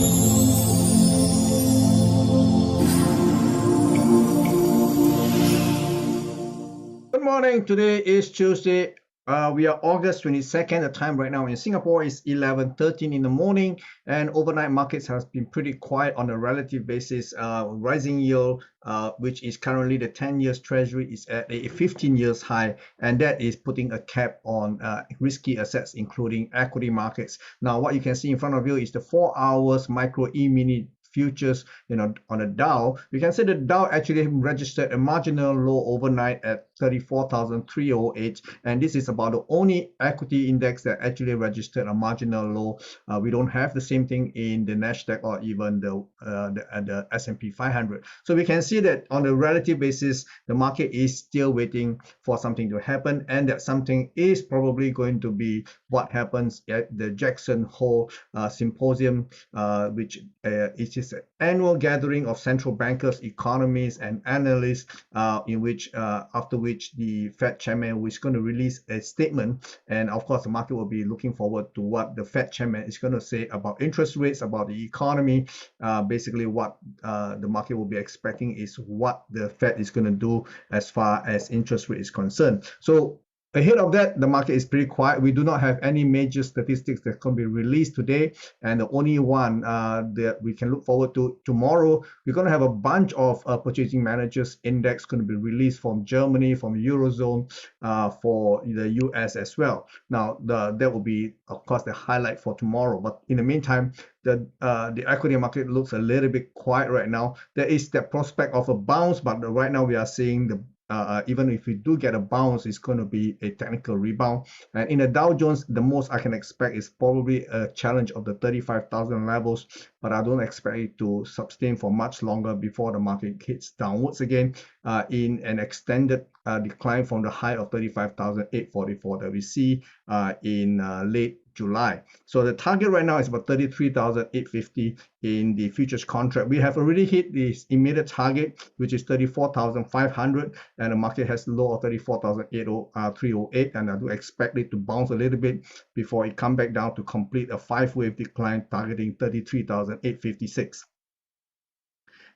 Good morning. Today is Tuesday. We are August 22nd. The time right now in Singapore is 11:13 in the morning, and overnight markets has been pretty quiet on a relative basis. Rising yield, which is currently the 10 years treasury, is at a 15 years high, and that is putting a cap on risky assets, including equity markets. Now, what you can see in front of you is the 4 hours micro E-mini futures, on the Dow. We can say the Dow actually registered a marginal low overnight at 34,308, and this is about the only equity index that actually registered a marginal low. We don't have the same thing in the Nasdaq or even the S&P 500. So we can see that on a relative basis, the market is still waiting for something to happen, and that something is probably going to be what happens at the Jackson Hole symposium, which is an annual gathering of central bankers, economists, and analysts, after which the Fed chairman is going to release a statement. And of course, the market will be looking forward to what the Fed chairman is going to say about interest rates, about the economy. Basically, what the market will be expecting is what the Fed is going to do as far as interest rate is concerned. So ahead of that, the market is pretty quiet. We do not have any major statistics that can be released today, and the only one that we can look forward to tomorrow, we're going to have a bunch of purchasing managers index going to be released from Germany, from Eurozone, for the US as well. Now, that will be, of course, the highlight for tomorrow. But in the meantime, the equity market looks a little bit quiet right now. There is the prospect of a bounce, but right now we are seeing the even if we do get a bounce, it's going to be a technical rebound. And in the Dow Jones, the most I can expect is probably a challenge of the 35,000 levels, but I don't expect it to sustain for much longer before the market hits downwards again in an extended decline from the high of 35,844 that we see in late July. So the target right now is about 33,850 in the futures contract. We have already hit this immediate target, which is 34,500, and the market has a low of 34,308, and I do expect it to bounce a little bit before it come back down to complete a 5-wave decline targeting 33,856.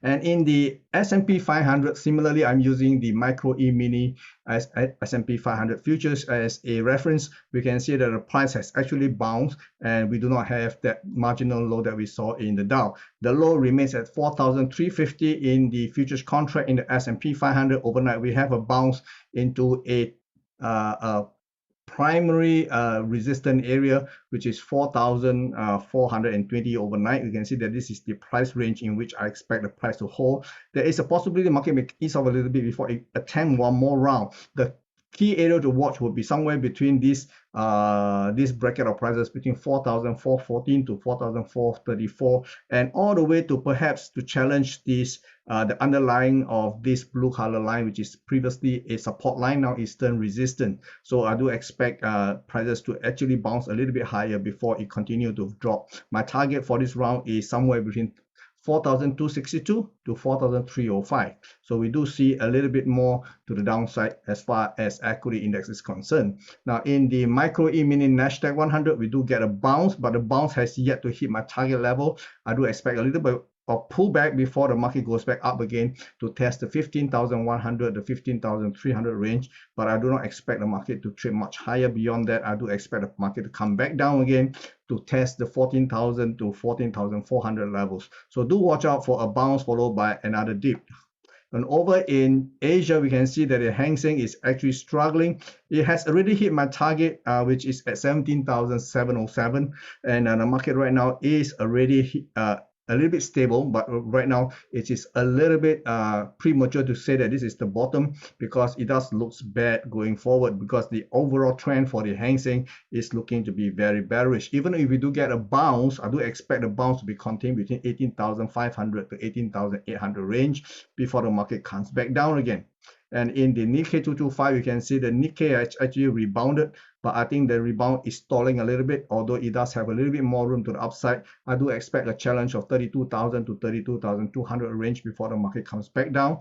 And in the S&P 500, similarly, I'm using the micro E-mini as S&P 500 futures as a reference. We can see that the price has actually bounced, and we do not have that marginal low that we saw in the Dow. The low remains at 4,350 in the futures contract in the S&P 500. Overnight, we have a bounce into a primary resistance area, which is 4,420 overnight. You can see that this is the price range in which I expect the price to hold. There is a possibility the market may ease off a little bit before it attempt one more round. The key area to watch will be somewhere between this bracket of prices between 4,414 to 4,434, and all the way to perhaps to challenge this the underlying of this blue color line, which is previously a support line, now is turn resistant. So I do expect prices to actually bounce a little bit higher before it continue to drop. My target for this round is somewhere between 4,262 to 4,305. So we do see a little bit more to the downside as far as equity index is concerned. Now in the micro E-mini Nasdaq 100, we do get a bounce, but the bounce has yet to hit my target level. I do expect a little bit of pullback before the market goes back up again to test the 15,100, the 15,300 range, but I do not expect the market to trade much higher beyond that. I do expect the market to come back down again to test the 14,000 to 14,400 levels. So do watch out for a bounce followed by another dip. And over in Asia, we can see that the Hang Seng is actually struggling. It has already hit my target, which is at 17,707, and the market right now is already a little bit stable, but right now it is a little bit premature to say that this is the bottom, because it does looks bad going forward, because the overall trend for the Hang Seng is looking to be very bearish. Even if we do get a bounce, I do expect the bounce to be contained between 18,500 to 18,800 range before the market comes back down again. And in the Nikkei 225, you can see the Nikkei has actually rebounded, but I think the rebound is stalling a little bit, although it does have a little bit more room to the upside. I do expect a challenge of 32,000 to 32,200 range before the market comes back down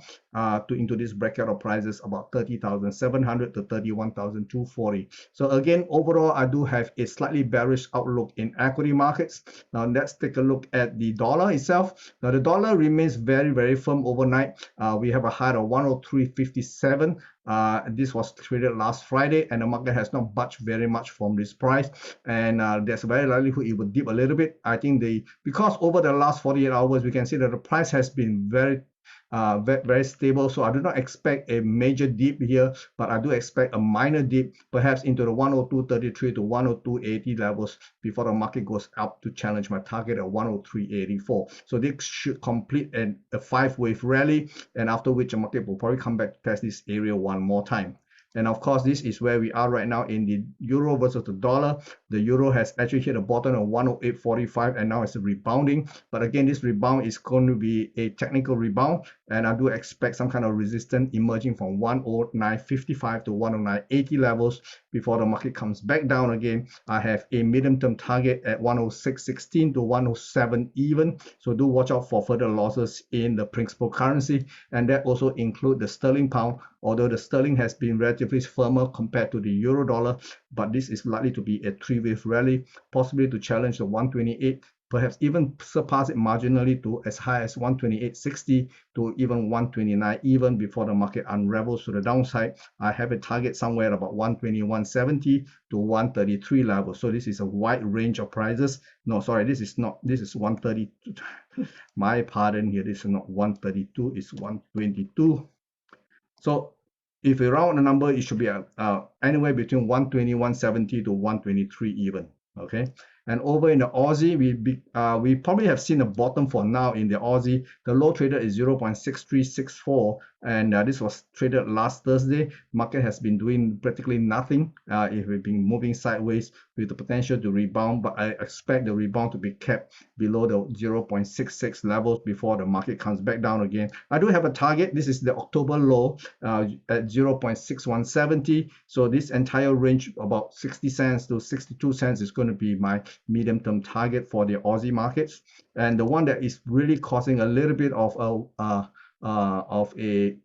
into this bracket of prices about 30,700 to 31,240. So again, overall, I do have a slightly bearish outlook in equity markets. Now let's take a look at the dollar itself. Now the dollar remains very, very firm overnight. We have a high of 103.57. This was traded last Friday, and the market has not budged very much from this price, and there's a very likelihood it will dip a little bit. I think because over the last 48 hours we can see that the price has been very stable, so I do not expect a major dip here, but I do expect a minor dip, perhaps into the 102.33 to 102.80 levels before the market goes up to challenge my target at 103.84. So this should complete a 5-wave rally, and after which the market will probably come back to test this area one more time. And of course, this is where we are right now in the euro versus the dollar. The euro has actually hit a bottom of 108.45 and now it's rebounding. But again, this rebound is going to be a technical rebound, and I do expect some kind of resistance emerging from 109.55 to 109.80 levels before the market comes back down again. I have a medium-term target at 106.16 to 107 even. So do watch out for further losses in the principal currency, and that also includes the sterling pound. Although the sterling has been relatively firmer compared to the euro dollar, but this is likely to be a 3-wave rally, possibly to challenge the 128, perhaps even surpass it marginally to as high as 128.60 to even 129 even before the market unravels to the downside. I have a target somewhere about 121.70 to 133 level. So this is a wide range of prices. No, sorry, this is 132. My pardon here, this is not 132, it's 122. So if we round the number, it should be anywhere between 120, 170 to 123 even. Okay, and over in the Aussie, we probably have seen a bottom for now in the Aussie. The low traded is 0.6364, and this was traded last Thursday. Market has been doing practically nothing. It has been moving sideways with the potential to rebound, but I expect the rebound to be kept below the 0.66 levels before the market comes back down again. I do have a target. This is the October low at 0.6170. So this entire range, about 60 cents to 62 cents, is going to be my medium-term target for the Aussie markets. And the one that is really causing a little bit of a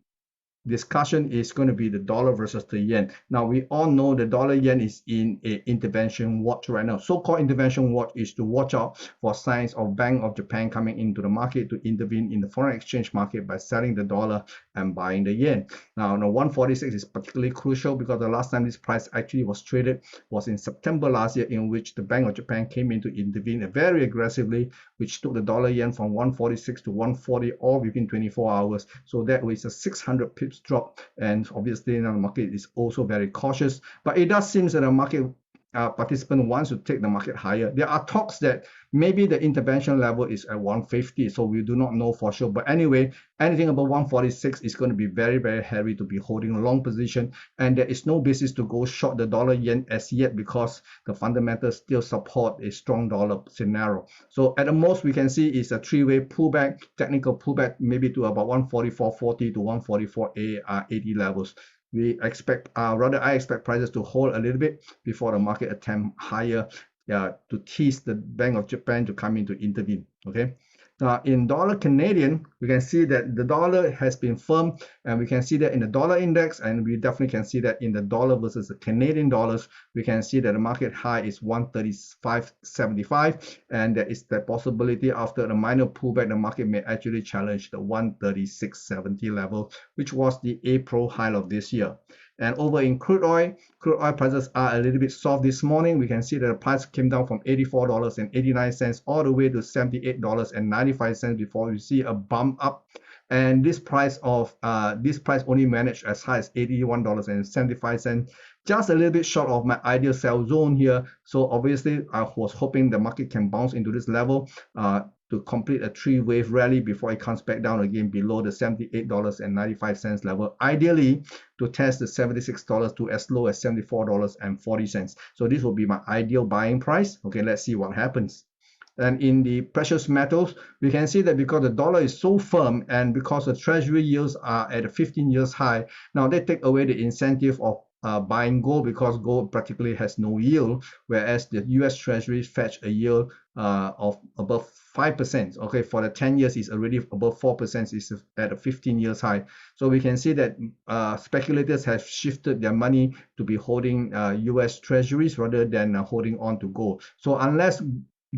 discussion is going to be the dollar versus the yen. Now we all know the dollar yen is in a intervention watch right now. So-called intervention watch is to watch out for signs of Bank of Japan coming into the market to intervene in the foreign exchange market by selling the dollar and buying the yen. Now 146 is particularly crucial because the last time this price actually was traded was in September last year, in which the Bank of Japan came in to intervene very aggressively, which took the dollar yen from 146 to 140 all within 24 hours. So that was a 600 pips drop, and obviously now the market is also very cautious, but it does seem that the market participant wants to take the market higher. There are talks that maybe the intervention level is at 150, so we do not know for sure. But anyway, anything above 146 is going to be very, very heavy to be holding a long position, and there is no basis to go short the dollar yen as yet because the fundamentals still support a strong dollar scenario. So at the most we can see is a 3-way pullback, technical pullback, maybe to about 144.40 to 144.80 levels. We expect, I expect prices to hold a little bit before the market attempt higher to tease the Bank of Japan to come in to intervene. Okay. Now in dollar Canadian, we can see that the dollar has been firm, and we can see that in the dollar index, and we definitely can see that in the dollar versus the Canadian dollars. We can see that the market high is 135.75, and there is the possibility after a minor pullback, the market may actually challenge the 136.70 level, which was the April high of this year. And over in crude oil prices are a little bit soft this morning. We can see that the price came down from $84.89 all the way to $78.95 before we see a bump up. And this price only managed as high as $81.75, just a little bit short of my ideal sell zone here. So obviously I was hoping the market can bounce into this level to complete a 3-wave rally before it comes back down again below the $78.95 level, ideally to test the $76 to as low as $74.40. So this will be my ideal buying price. Okay, let's see what happens. And in the precious metals, we can see that because the dollar is so firm and because the treasury yields are at a 15 years high, now they take away the incentive of buying gold because gold practically has no yield, whereas the US Treasury fetch a yield of above 5%. Okay, for the 10 years is already above 4%, is at a 15 years high. So we can see that speculators have shifted their money to be holding US Treasuries rather than holding on to gold. So unless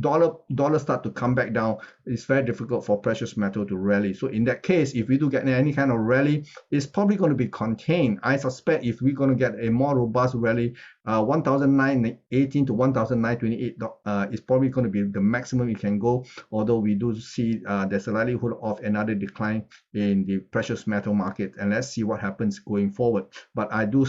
dollar start to come back down, it's very difficult for precious metal to rally. So in that case, if we do get any kind of rally, it's probably going to be contained. I suspect if we're going to get a more robust rally, 1,918 to 1,928 is probably going to be the maximum you can go, although we do see there's a likelihood of another decline in the precious metal market, and let's see what happens going forward. But I do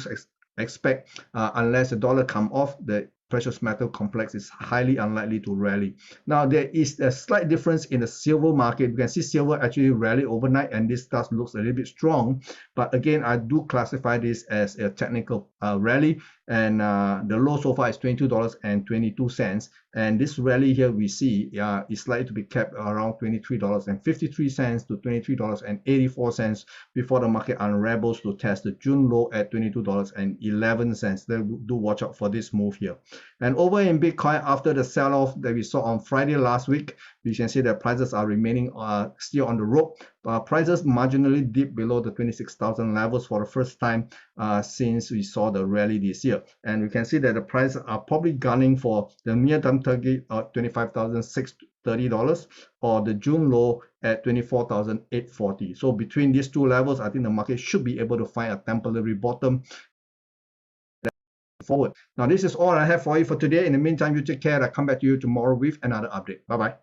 expect unless the dollar come off, the precious metal complex is highly unlikely to rally. Now, there is a slight difference in the silver market. You can see silver actually rally overnight, and this does looks a little bit strong. But again, I do classify this as a technical rally, and the low so far is $22.22. And this rally here we see is likely to be kept around $23.53 to $23.84 before the market unravels to test the June low at $22.11. Do watch out for this move here. And over in Bitcoin, after the sell-off that we saw on Friday last week, we can see that prices are remaining still on the rope. Prices marginally dipped below the 26,000 levels for the first time since we saw the rally this year. And we can see that the prices are probably gunning for the near-term target of $25,630 or the June low at $24,840. So between these two levels, I think the market should be able to find a temporary bottom forward. Now, this is all I have for you for today. In the meantime, you take care. I'll come back to you tomorrow with another update. Bye-bye.